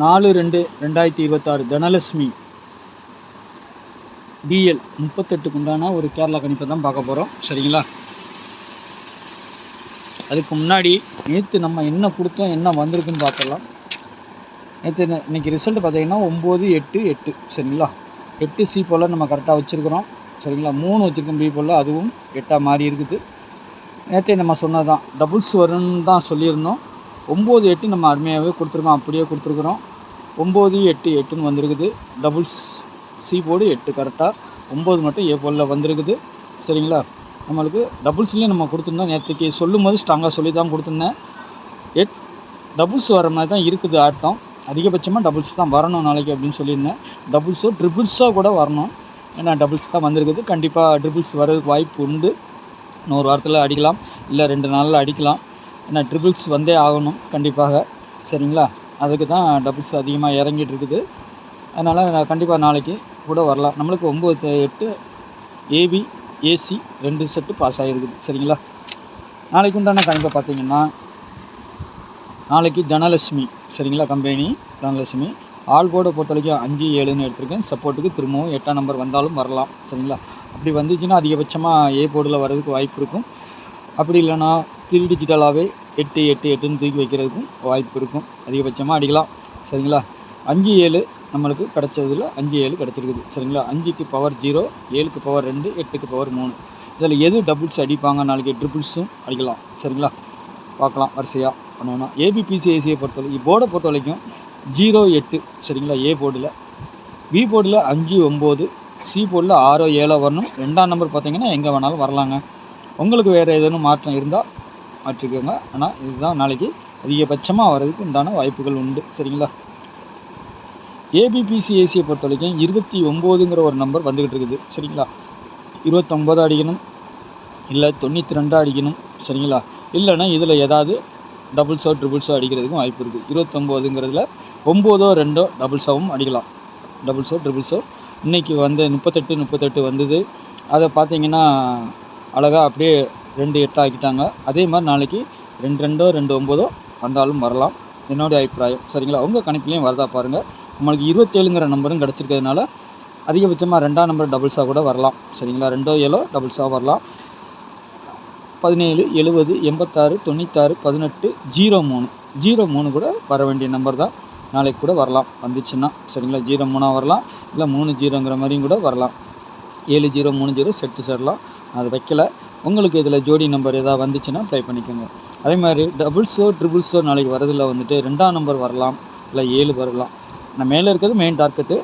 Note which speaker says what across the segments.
Speaker 1: 4/2/2026 Dhanalakshmi DL 38க்கு உண்டான ஒரு கேரளா கணிப்பை தான் பார்க்க போகிறோம். சரிங்களா? அதுக்கு முன்னாடி நேற்று நம்ம என்ன கொடுத்தோம், என்ன வந்திருக்குன்னு பார்த்துடலாம். இன்னைக்கு ரிசல்ட் பார்த்தீங்கன்னா 9-8-8. சரிங்களா? 8 C போல் நம்ம கரெக்டாக வச்சுருக்கிறோம். சரிங்களா? 3 வச்சுருக்கோம் B போல், அதுவும் 8ஆக மாறி இருக்குது. நேற்று நம்ம சொன்னது தான், டபுள்ஸ் வரும்னு தான் சொல்லியிருந்தோம். 9-8 நம்ம அருமையாகவே கொடுத்துருக்கோம், அப்படியே கொடுத்துருக்குறோம். 9-8-8ன்னு வந்திருக்குது. டபுள்ஸ் C போர்டு 8 கரெக்டாக, 9 மட்டும் A போலில் வந்திருக்குது. சரிங்களா? நம்மளுக்கு டபுள்ஸ்லேயும் நம்ம கொடுத்துருந்தோம். நேற்றுக்கு சொல்லும் போது ஸ்ட்ராங்காக சொல்லி தான் கொடுத்துருந்தேன். டபுள்ஸ் வர மாதிரி தான் இருக்குது ஆட்டம். அதிகபட்சமாக டபுள்ஸ் தான் வரணும் நாளைக்கு அப்படின்னு சொல்லியிருந்தேன். டபுள்ஸோ ட்ரிபிள்ஸோ கூட வரணும், ஏன்னா டபுள்ஸ் தான் வந்திருக்குது. கண்டிப்பாக ட்ரிபிள்ஸ் வர்றதுக்கு வாய்ப்பு உண்டு. இன்னொரு வாரத்தில் அடிக்கலாம், இல்லை 2 நாளில் அடிக்கலாம். ஏன்னா ட்ரிபிள்ஸ் வந்தே ஆகணும் கண்டிப்பாக. சரிங்களா? அதுக்கு தான் டபுள்ஸ் அதிகமாக இறங்கிட்டு இருக்குது. அதனால் கண்டிப்பாக நாளைக்கு கூட வரலாம். நம்மளுக்கு 9-8 AB AC 2 செட்டு பாஸ் ஆகிருக்குது. சரிங்களா? நாளைக்கு உண்டான கணிப்பை பார்த்தீங்கன்னா, நாளைக்கு தனலட்சுமி, சரிங்களா, கம்பெனி தனலட்சுமி ஆல் போர்டை பொறுத்த வரைக்கும் 5-7ன்னு எடுத்திருக்கேன். சப்போர்ட்டுக்கு திரும்பவும் 8ஆம் நம்பர் வந்தாலும் வரலாம். சரிங்களா? அப்படி வந்துச்சுன்னா அதிகபட்சமாக A போர்டில் வர்றதுக்கு வாய்ப்பு இருக்கும். அப்படி இல்லைன்னா 3 டிஜிட்டலாகவே 8-8-8ன்னு தூக்கி வைக்கிறதுக்கும் வாய்ப்பு இருக்கும். அதிகபட்சமாக அடிக்கலாம். சரிங்களா? 5-7 நம்மளுக்கு கிடச்சதில் 5-7 கிடச்சிருக்குது. சரிங்களா? 5க்கு பவர் 0, 7க்கு பவர் 2, 8க்கு பவர் 3. இதில் எது டபுள்ஸ் அடிப்பாங்க நாளைக்கு? ட்ரிபிள்ஸும் அடிக்கலாம். சரிங்களா? பார்க்கலாம் வரிசையாக பண்ணோன்னா. ABPCACயை பொறுத்தவரைக்கும், போர்டை பொறுத்த வரைக்கும் 0-8. சரிங்களா? A போர்டில். B போர்டில் 5-9, C போர்டில் 6-7 வரணும். 2ஆம் நம்பர் பார்த்தீங்கன்னா எங்கே வேணாலும் வரலாங்க. உங்களுக்கு வேறு ஏதேனும் மாற்றம் இருந்தால் மாற்றிக்கோங்க. ஆனால் இதுதான் நாளைக்கு அதிகபட்சமாக வர்றதுக்கு உண்டான வாய்ப்புகள் உண்டு. சரிங்களா? ABPCACயை பொறுத்த வரைக்கும் 29ங்கிற ஒரு நம்பர் வந்துக்கிட்டு இருக்குது. சரிங்களா? 29 அடிக்கணும், இல்லை 92 அடிக்கணும். சரிங்களா? இல்லைன்னா இதில் ஏதாவது டபுள்ஸோ ட்ரிபிள்ஸோ அடிக்கிறதுக்கும் வாய்ப்பு இருக்குது. 29ங்கிறதுல 9-2 டபுள்ஸாகவும் அடிக்கலாம். டபுள்ஸோ ட்ரிபிள்ஸோ இன்றைக்கி வந்து 38 வந்தது. அதை பார்த்தீங்கன்னா அழகாக அப்படியே 2-8 ஆக்கிட்டாங்க. அதே மாதிரி நாளைக்கு 2-2 2-9 வந்தாலும் வரலாம், என்னுடைய அபிப்பிராயம். சரிங்களா? உங்கள் கணிப்புலேயும் வரதா பாருங்கள். நம்மளுக்கு 27ங்கிற நம்பரும் கிடச்சிருக்கிறதுனால அதிகபட்சமாக 2ஆம் நம்பர் டபுள்ஸாக கூட வரலாம். சரிங்களா? 2-7 டபுள்ஸாக வரலாம். 17, 70, 86, 96, 18, 03 கூட வர வேண்டிய நம்பர் தான். நாளைக்கு கூட வரலாம் வந்துச்சுன்னா. சரிங்களா? 03 வரலாம், இல்லை 30ங்கிற மாதிரியும் கூட வரலாம். 7030 செட்டு சேரலாம். அது வைக்கல. உங்களுக்கு இதில் ஜோடி நம்பர் எதாவது வந்துச்சுன்னா ட்ரை பண்ணிக்கோங்க. அதே மாதிரி டபுள்ஸோ ட்ரிபிள்ஸோ நாளைக்கு வரதில் வந்துட்டு 2ஆம் நம்பர் வரலாம், இல்லை 7 வரலாம். நான் மேலே இருக்கிறது மெயின் டார்கெட்டு.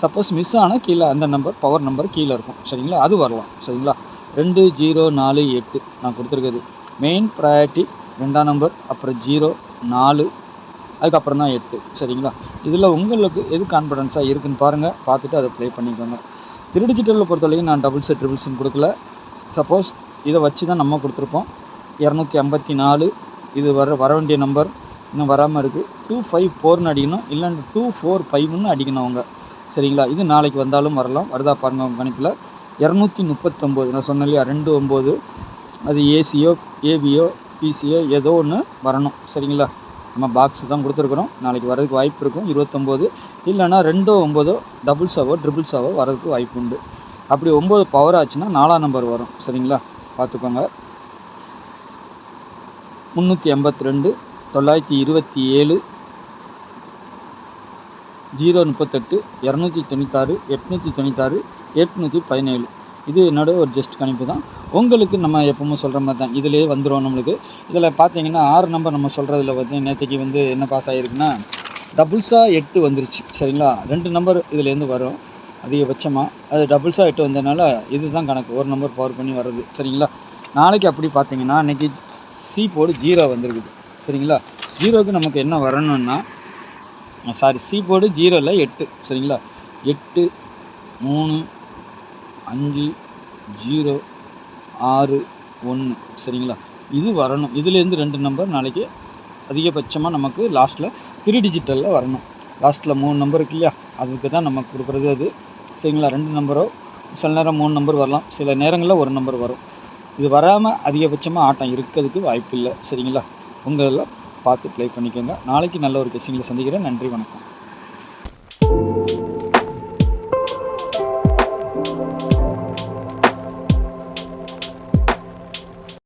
Speaker 1: சப்போஸ் மிஸ் ஆனால் கீழே அந்த நம்பர் பவர் நம்பர் கீழே இருக்கும். சரிங்களா? அது வரலாம். சரிங்களா? 2 0 4 8 நான் கொடுத்துருக்குது. மெயின் ப்ரையாரிட்டி 2ஆம் நம்பர், அப்புறம் 0 4, அதுக்கப்புறம் தான் 8. சரிங்களா? இதில் உங்களுக்கு எது கான்ஃபிடன்ஸாக இருக்குதுன்னு பாருங்கள், பார்த்துட்டு அதை ப்ளே பண்ணிக்கோங்க. 3 டிஜிட்டலில் பொறுத்த வரைக்கும் நான் டபுள்ஸ் ட்ரிபிள்ஸ்ன்னு கொடுக்கல. சப்போஸ் இதை வச்சு தான் நம்ம கொடுத்துருப்போம். 254 இது வர வேண்டிய நம்பர் இன்னும் வராமல் இருக்குது. 254ன்னு அடிக்கணும், இல்லைன்னா 245ன்னு அடிக்கணும் அவங்க. சரிங்களா? இது நாளைக்கு வந்தாலும் வரலாம். வருதா பாருங்கள் உங்கள் கணிப்பில். 239 நான் சொன்னேன் இல்லையா, 2-9. அது ACயோ ABயோ PCயோ ஏதோ ஒன்று வரணும். சரிங்களா? நம்ம பாக்ஸ் தான் கொடுத்துருக்குறோம். நாளைக்கு வரதுக்கு வாய்ப்பு இருக்கும். 29 இல்லைன்னா 2-9 டபுள்ஸாவோ ட்ரிபிள்ஸாவோ வரதுக்கு வாய்ப்பு உண்டு. அப்படி 9 பவர் ஆச்சுன்னா 4ஆம் நம்பர் வரும். சரிங்களா? பார்த்துக்கோங்க. 382 927 038 296 896 817. இது என்னோட ஒரு ஜஸ்ட் கணிப்பு தான். உங்களுக்கு நம்ம எப்பவுமே சொல்கிற மாதிரி தான் இதிலே வந்துடும் நம்மளுக்கு. இதில் பார்த்தீங்கன்னா 6 நம்பர் நம்ம சொல்கிறதுல வந்து நேற்றுக்கு வந்து என்ன பாஸ் ஆகிருக்குன்னா டபுள்ஸாக 8 வந்துருச்சு. சரிங்களா? 2 நம்பர் இதுலேருந்து வரும் அதிகபட்சமாக. அது டபுள்ஸாக 8 வந்ததுனால இது தான் கணக்கு, ஒரு நம்பர் பவர் பண்ணி வர்றது. சரிங்களா? நாளைக்கு அப்படி பார்த்தீங்கன்னா இன்றைக்கி C போர்டு 0 வந்துருக்குது. சரிங்களா? 0க்கு நமக்கு என்ன வரணும்னா, C போர்டு 0ல் 8. சரிங்களா? 8 3 5 0 6 1. சரிங்களா? இது வரணும். இதுலேருந்து 2 நம்பர் நாளைக்கு அதிகபட்சமாக நமக்கு லாஸ்ட்டில் 3 டிஜிட்டலில் வரணும். லாஸ்ட்டில் 3 நம்பர் இருக்கு இல்லையா, அதுக்கு தான் நமக்கு கொடுக்குறது அது. சரிங்களா? 2 நம்பரோ சில நேரம் 3 நம்பர் வரலாம், சில நேரங்களில் 1 நம்பர் வரும். இது வராமல் அதிகபட்சமாக ஆட்டம் இருக்கிறதுக்கு வாய்ப்பு இல்லை. சரிங்களா? உங்களெல்லாம் பார்த்து ப்ளே பண்ணிக்கோங்க. நாளைக்கு நல்ல ஒரு கெஸ்ஸிங்கில் சந்திக்கிறேன். நன்றி, வணக்கம்.